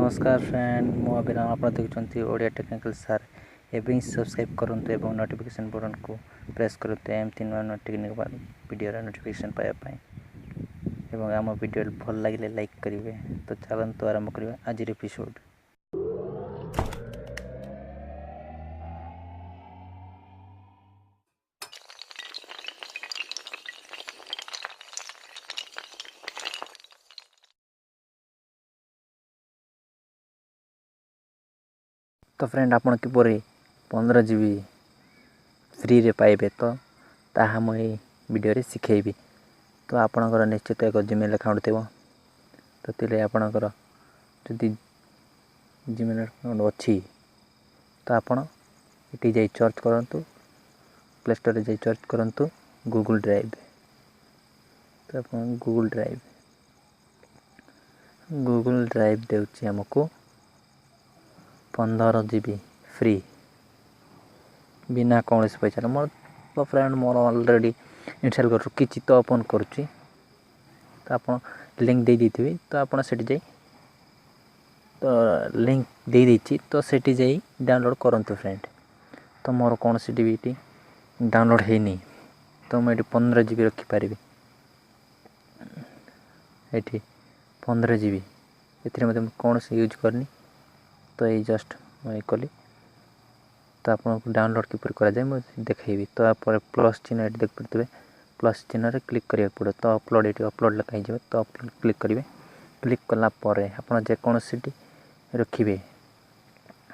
नमस्कार फ्रेंड मु अभिराम आप देखुं ओडिया टेक्निकल सार एवं सब्सक्राइब करूँ और नोटिफिकेशन बटन को प्रेस करते एमती नुआ टेक्निकल वीडियो नोटिफिकेशन पाइबा आम वीडियो भल लगे लाइक करेंगे। तो चलते आरंभ करवा आज एपिसोड। तो फ्रेंड आपन किपरि 15 GB फ्री रे पाइबे तो ताहा मुई वीडियो रे सिखेबी। तो आपनकर निश्चित एक जीमेल अकाउंट थेबो तो तिले आपनकर जदि जीमेल अकाउंट अछि तो आपन इटी जाई सर्च करंतु प्ले स्टोर रे जाई सर्च करंतु गूगल ड्राइव। तो आपन गूगल ड्राइव देउछि हमको 15 GB फ्री बिना कौन पैसा मोर तो फ्रेंड मोर ऑलरेडी इंस्टॉल कर रखी तो ओपन करुच्ची। तो आप लिंक दे दी तो आप जाई तो लिंक दे दी तो सेठी जाई डाउनलोड करंतु फ्रेंड। तो मोर कौन सी टीवी डाउनलोड है नहीं तो मैं 15 GB रखिपारि ये 15 GB ए कौन से यूज करनी। तो ये जस्ट मैं कली तो आपको डाउनलोड किपर करा जाए मुझे देखेबी। तो आप प्लस चिन्ह ये देख पारे प्लस चिन्ह रे क्लिक करिया पड़े तो अपलोड ये अपलोड लिखाई जाए तो अपलोड क्लिक करेंगे। क्लिक कलापर आप जेकोसी रखिए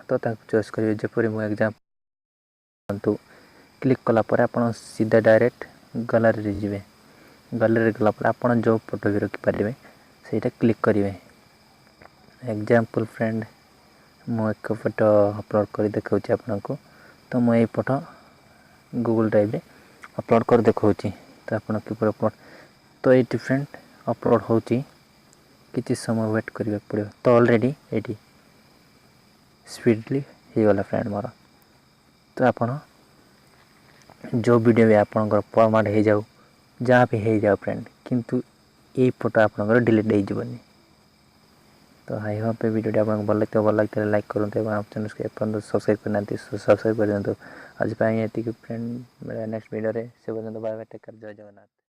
तो चॉइस करेंगे जपरी मु एग्जाम तो क्लिक कलापर आप सीधा डायरेक्ट गैलरी रे जिवे। गैलरी गलापर आप जो फोटो भी रखिपारे से क्लिक करेंगे। एग्जाम्पल फ्रेंड मु एक फोटो अपलोड कर देखा आपको। तो मुझे फोटो गूगल ड्राइव रे अपलोड कर देखा। तो आप किपर अपलोड तो ये फ्रेंड अपलोड होची किसी समय वेट करने पड़ो। तो ऑलरेडी ये स्पीडली हो गला फ्रेंड मोर। तो आप जो वीडियो भी आप फॉर्मेट हो जाऊ जहाँ भी हो जाओ फ्रेंड किंतु ये फोटो आप डिलीट हो जाबनी। तो आई होप वीडियो आपको भल लगता लाइक करूँ आप चैनल को सब्सक्राइब करना सब्सक्राइब कर दिखाँ। आज फ्रेंड मेरा नेक्स्ट वीडियो से पर्यटन बाय बाय टेक केयर जय जगन्नाथ।